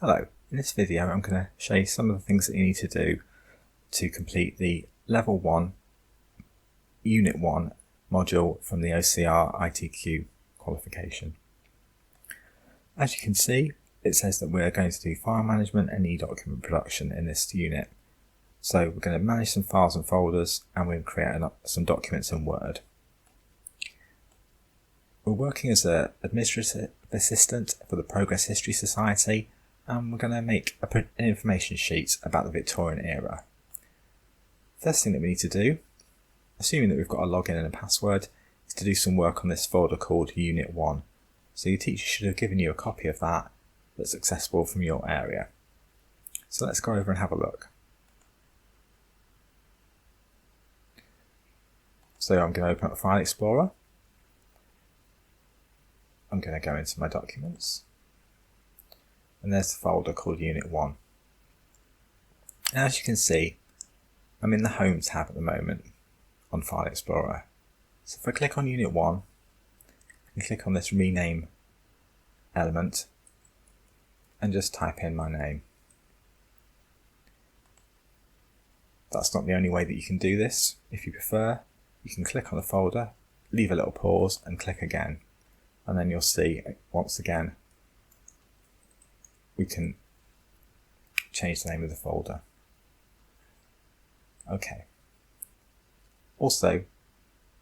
Hello, in this video I'm going to show you some of the things that you need to do to complete the Level 1 Unit 1 module from the OCR ITQ qualification. As you can see, it says that we're going to do file management and e-document production in this unit. So we're going to manage some files and folders, and we're going to create some documents in Word. We're working as an administrative assistant for the Progress History Society, and we're going to make an information sheet about the Victorian era. First thing that we need to do, assuming that we've got a login and a password, is to do some work on this folder called Unit 1. So your teacher should have given you a copy of that that's accessible from your area. So let's go over and have a look. So I'm going to open up File Explorer. I'm going to go into my documents. And there's the folder called Unit 1. And as you can see, I'm in the Home tab at the moment on File Explorer. So if I click on Unit 1, I can click on this Rename element and just type in my name. That's not the only way that you can do this. If you prefer, you can click on the folder, leave a little pause and click again. And then you'll see, once again, we can change the name of the folder. Okay. Also,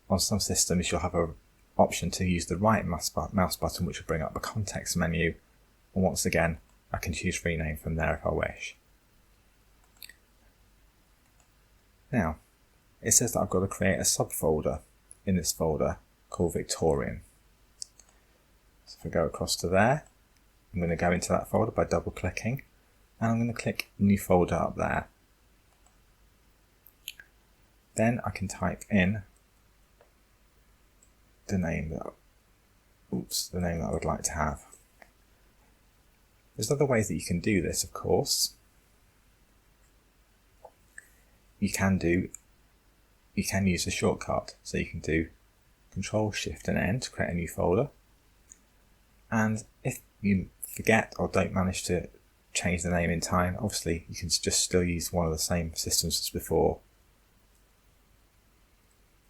on some systems you'll have an option to use the right mouse button, which will bring up a context menu. And once again, I can choose Rename from there if I wish. Now, it says that I've got to create a subfolder in this folder called Victorian. So if I go across to there, I'm going to go into that folder by double clicking, and I'm going to click New Folder up there. Then I can type in the name that I would like to have. There's other ways that you can do this, of course. You can use a shortcut, so you can do Control Shift and N to create a new folder. And if you forget or don't manage to change the name in time, obviously you can just still use one of the same systems as before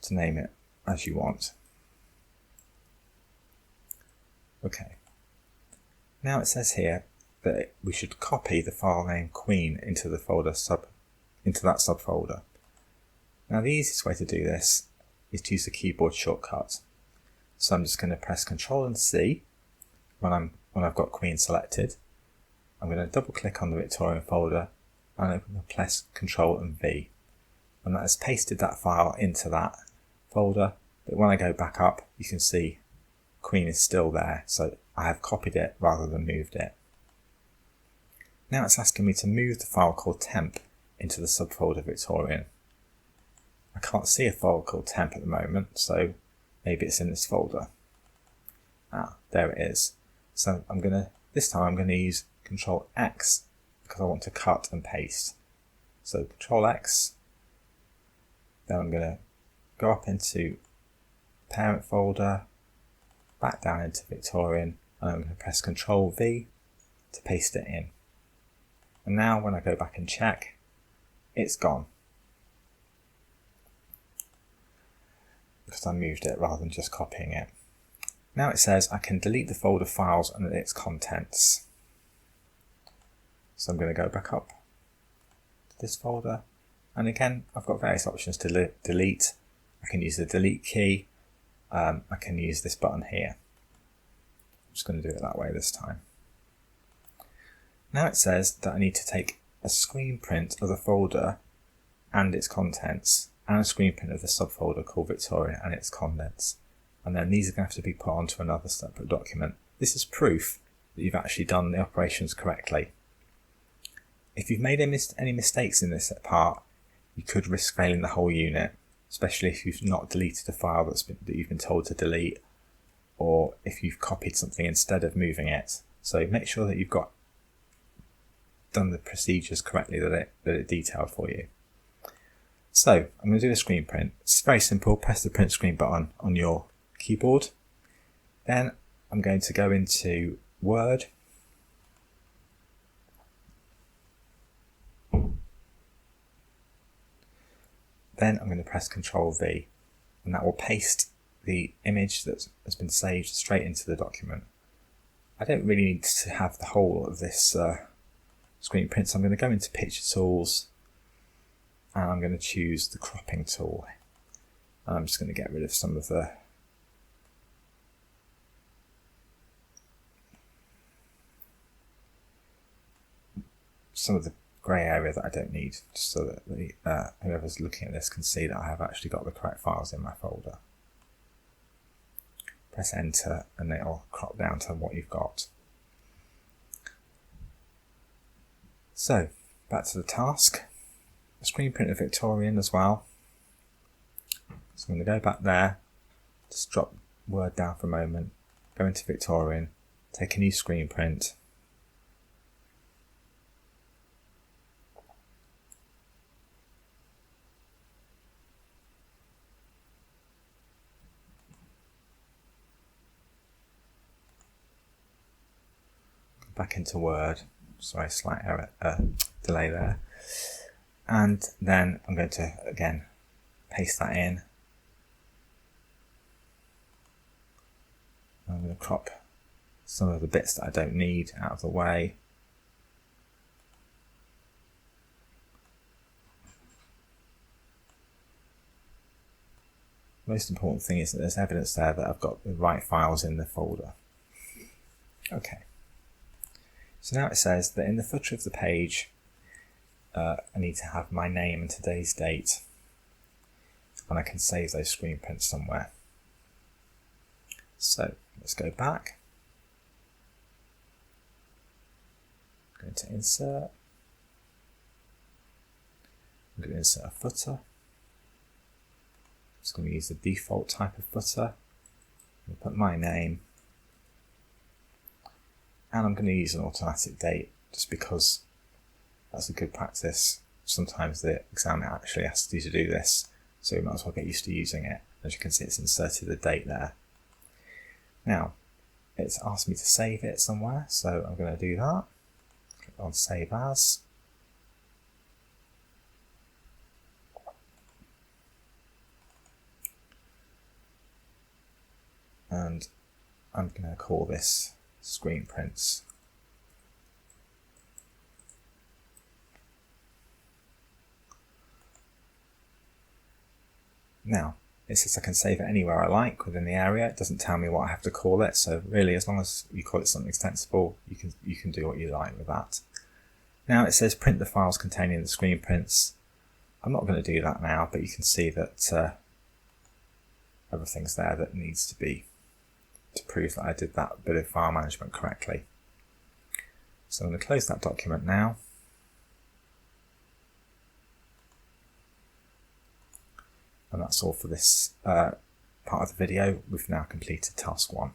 to name it as you want. Okay. Now it says here that we should copy the file name Queen into the folder into that subfolder. Now the easiest way to do this is to use the keyboard shortcut. So I'm just going to press Ctrl and C when I've got Queen selected. I'm going to double click on the Victorian folder and I'm going to press Ctrl and V. And that has pasted that file into that folder, but when I go back up you can see Queen is still there, so I have copied it rather than moved it. Now it's asking me to move the file called temp into the subfolder Victorian. I can't see a file called temp at the moment, so maybe it's in this folder. There it is. So this time I'm going to use Control X because I want to cut and paste. So Control X, then I'm going to go up into parent folder, back down into Victorian, and I'm going to press Control V to paste it in. And now when I go back and check, it's gone. Because I moved it rather than just copying it. Now it says I can delete the folder files and its contents. So I'm going to go back up to this folder, and again I've got various options to delete. I can use the delete key, I can use this button here. I'm just going to do it that way this time. Now it says that I need to take a screen print of the folder and its contents, and a screen print of the subfolder called Victorian and its contents. And then these are going to have to be put onto another separate document. This is proof that you've actually done the operations correctly. If you've made any mistakes in this part, you could risk failing the whole unit, especially if you've not deleted a file that you've been told to delete, or if you've copied something instead of moving it. So make sure that you've done the procedures correctly that it detailed for you. So I'm going to do a screen print. It's very simple. Press the print screen button on your keyboard. Then I'm going to go into Word, Then I'm going to press Ctrl V, and that will paste the image that has been saved straight into the document. I don't really need to have the whole of this screen print, so I'm going to go into Picture Tools, and I'm going to choose the cropping tool. And I'm just going to get rid of some of the grey area that I don't need, just so that whoever's looking at this can see that I have actually got the correct files in my folder. Press enter and it'll crop down to what you've got. So back to the task. The screen print of Victorian as well. So I'm going to go back there, just drop Word down for a moment, go into Victorian, take a new screen print. Back into Word, sorry, slight error, delay there, and then I'm going to again paste that in. I'm going to crop some of the bits that I don't need out of the way. The most important thing is that there's evidence there that I've got the right files in the folder. Okay. So now it says that in the footer of the page, I need to have my name and today's date, and I can save those screen prints somewhere. So let's go back. Go into Insert. I'm going to insert a footer. I'm just going to use the default type of footer. I'm going to put my name. And I'm going to use an automatic date just because that's a good practice. Sometimes the examiner actually asks you to do this, so you might as well get used to using it. As you can see, it's inserted the date there. Now, it's asked me to save it somewhere, so I'm going to do that. Click on Save As. And I'm going to call this Screen Prints. Now, it says I can save it anywhere I like within the area. It doesn't tell me what I have to call it, so really as long as you call it something extensible, you can do what you like with that. Now it says print the files containing the screen prints. I'm not going to do that now, but you can see that everything's there that needs to be, to prove that I did that bit of file management correctly. So I'm going to close that document now. And that's all for this part of the video. We've now completed task 1.